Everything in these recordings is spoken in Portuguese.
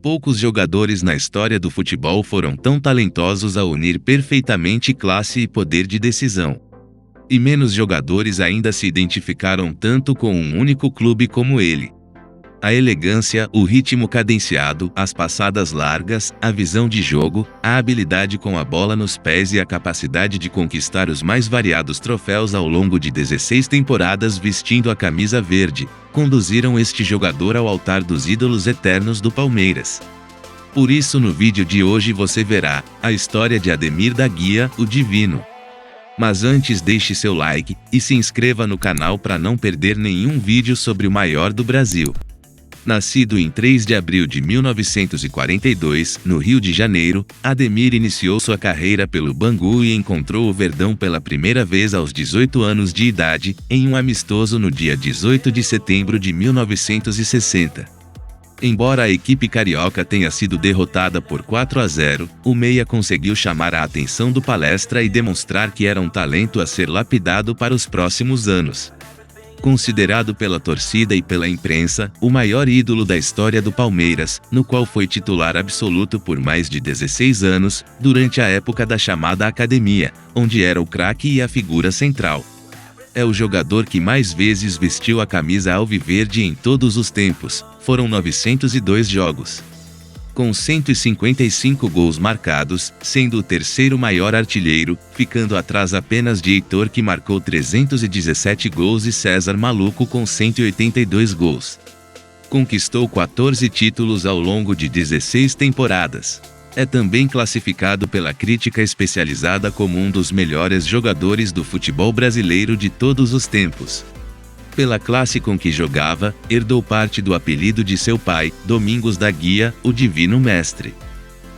Poucos jogadores na história do futebol foram tão talentosos a unir perfeitamente classe e poder de decisão. E menos jogadores ainda se identificaram tanto com um único clube como ele. A elegância, o ritmo cadenciado, as passadas largas, a visão de jogo, a habilidade com a bola nos pés e a capacidade de conquistar os mais variados troféus ao longo de 16 temporadas vestindo a camisa verde, conduziram este jogador ao altar dos ídolos eternos do Palmeiras. Por isso no vídeo de hoje você verá a história de Ademir da Guia, o Divino. Mas antes deixe seu like e se inscreva no canal para não perder nenhum vídeo sobre o maior do Brasil. Nascido em 3 de abril de 1942, no Rio de Janeiro, Ademir iniciou sua carreira pelo Bangu e encontrou o Verdão pela primeira vez aos 18 anos de idade, em um amistoso no dia 18 de setembro de 1960. Embora a equipe carioca tenha sido derrotada por 4-0, o meia conseguiu chamar a atenção do Palestra e demonstrar que era um talento a ser lapidado para os próximos anos. Considerado pela torcida e pela imprensa, o maior ídolo da história do Palmeiras, no qual foi titular absoluto por mais de 16 anos, durante a época da chamada Academia, onde era o craque e a figura central. É o jogador que mais vezes vestiu a camisa alviverde em todos os tempos, foram 902 jogos. Com 155 gols marcados, sendo o terceiro maior artilheiro, ficando atrás apenas de Heitor que marcou 317 gols e César Maluco com 182 gols. Conquistou 14 títulos ao longo de 16 temporadas. É também classificado pela crítica especializada como um dos melhores jogadores do futebol brasileiro de todos os tempos. Pela classe com que jogava, herdou parte do apelido de seu pai, Domingos da Guia, o Divino Mestre.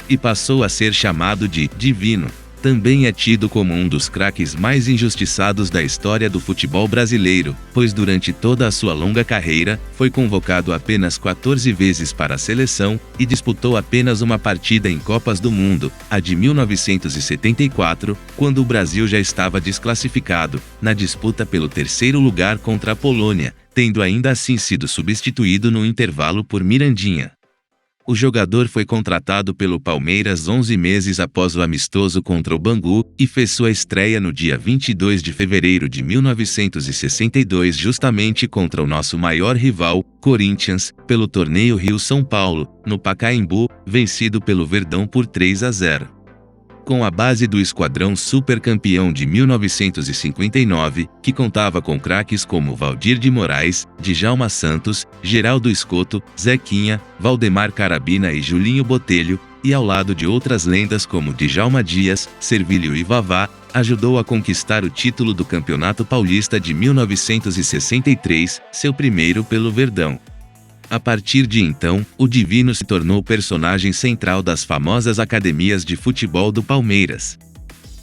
E passou a ser chamado de Divino. Também é tido como um dos craques mais injustiçados da história do futebol brasileiro, pois durante toda a sua longa carreira, foi convocado apenas 14 vezes para a seleção, e disputou apenas uma partida em Copas do Mundo, a de 1974, quando o Brasil já estava desclassificado, na disputa pelo terceiro lugar contra a Polônia, tendo ainda assim sido substituído no intervalo por Mirandinha. O jogador foi contratado pelo Palmeiras 11 meses após o amistoso contra o Bangu, e fez sua estreia no dia 22 de fevereiro de 1962 justamente contra o nosso maior rival, Corinthians, pelo torneio Rio-São Paulo, no Pacaembu, vencido pelo Verdão por 3-0. Com a base do esquadrão supercampeão de 1959, que contava com craques como Valdir de Moraes, Djalma Santos, Geraldo Escoto, Zequinha, Valdemar Carabina e Julinho Botelho, e ao lado de outras lendas como Djalma Dias, Servilho e Vavá, ajudou a conquistar o título do Campeonato Paulista de 1963, seu primeiro pelo Verdão. A partir de então, o Divino se tornou personagem central das famosas academias de futebol do Palmeiras.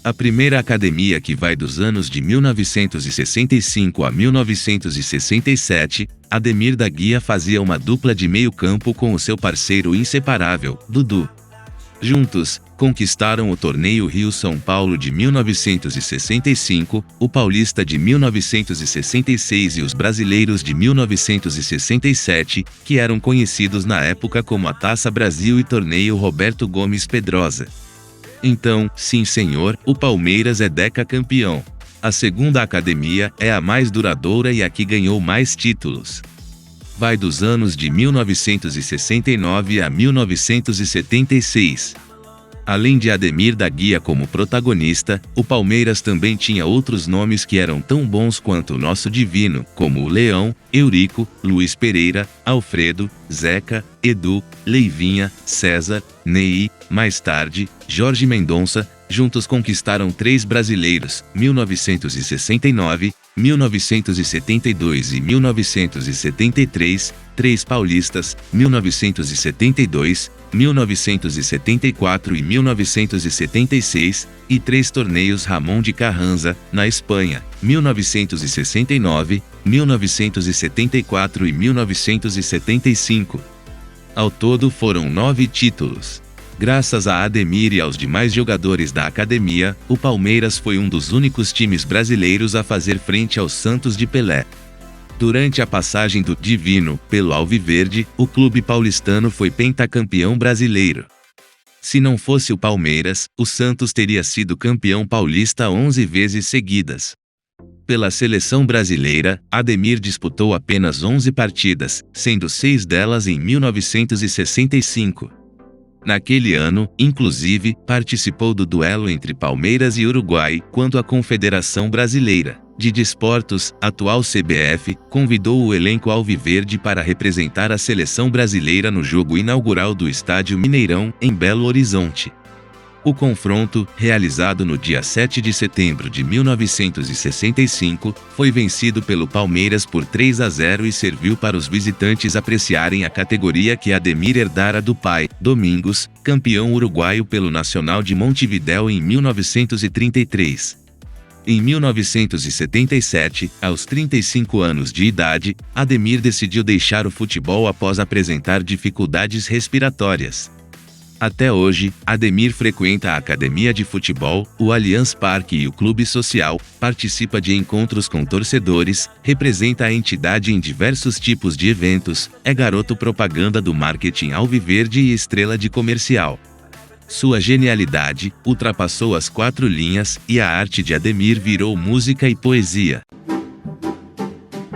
A primeira academia, que vai dos anos de 1965 a 1967, Ademir da Guia fazia uma dupla de meio-campo com o seu parceiro inseparável, Dudu. Juntos, conquistaram o torneio Rio-São Paulo de 1965, o Paulista de 1966 e os Brasileiros de 1967, que eram conhecidos na época como a Taça Brasil e torneio Roberto Gomes Pedrosa. Então, sim senhor, o Palmeiras é decacampeão. A segunda academia é a mais duradoura e a que ganhou mais títulos. Vai dos anos de 1969 a 1976. Além de Ademir da Guia como protagonista, o Palmeiras também tinha outros nomes que eram tão bons quanto o nosso Divino, como o Leão, Eurico, Luiz Pereira, Alfredo, Zeca, Edu, Leivinha, César, Ney, mais tarde, Jorge Mendonça. Juntos conquistaram 3 brasileiros, 1969, 1972 e 1973, 3 paulistas, 1972, 1974 e 1976, e 3 torneios Ramon de Carranza, na Espanha, 1969, 1974 e 1975. Ao todo foram 9 títulos. Graças a Ademir e aos demais jogadores da academia, o Palmeiras foi um dos únicos times brasileiros a fazer frente aos Santos de Pelé. Durante a passagem do Divino pelo Alviverde, o clube paulistano foi pentacampeão brasileiro. Se não fosse o Palmeiras, o Santos teria sido campeão paulista 11 vezes seguidas. Pela seleção brasileira, Ademir disputou apenas 11 partidas, sendo 6 delas em 1965. Naquele ano, inclusive, participou do duelo entre Palmeiras e Uruguai, quando a Confederação Brasileira de Desportos, atual CBF, convidou o elenco alviverde para representar a seleção brasileira no jogo inaugural do Estádio Mineirão, em Belo Horizonte. O confronto, realizado no dia 7 de setembro de 1965, foi vencido pelo Palmeiras por 3-0 e serviu para os visitantes apreciarem a categoria que Ademir herdara do pai, Domingos, campeão uruguaio pelo Nacional de Montevidéu em 1933. Em 1977, aos 35 anos de idade, Ademir decidiu deixar o futebol após apresentar dificuldades respiratórias. Até hoje, Ademir frequenta a academia de futebol, o Allianz Parque e o Clube Social, participa de encontros com torcedores, representa a entidade em diversos tipos de eventos, é garoto propaganda do marketing alviverde e estrela de comercial. Sua genialidade ultrapassou as 4 linhas e a arte de Ademir virou música e poesia.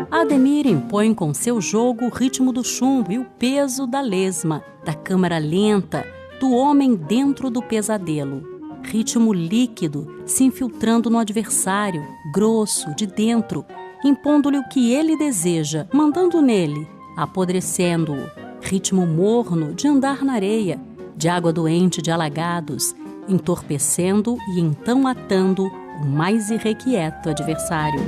Ademir impõe com seu jogo o ritmo do chumbo e o peso da lesma, da câmara lenta, do homem dentro do pesadelo. Ritmo líquido, se infiltrando no adversário, grosso, de dentro, impondo-lhe o que ele deseja, mandando nele, apodrecendo-o. Ritmo morno de andar na areia, de água doente de alagados, entorpecendo e então atando o mais irrequieto adversário.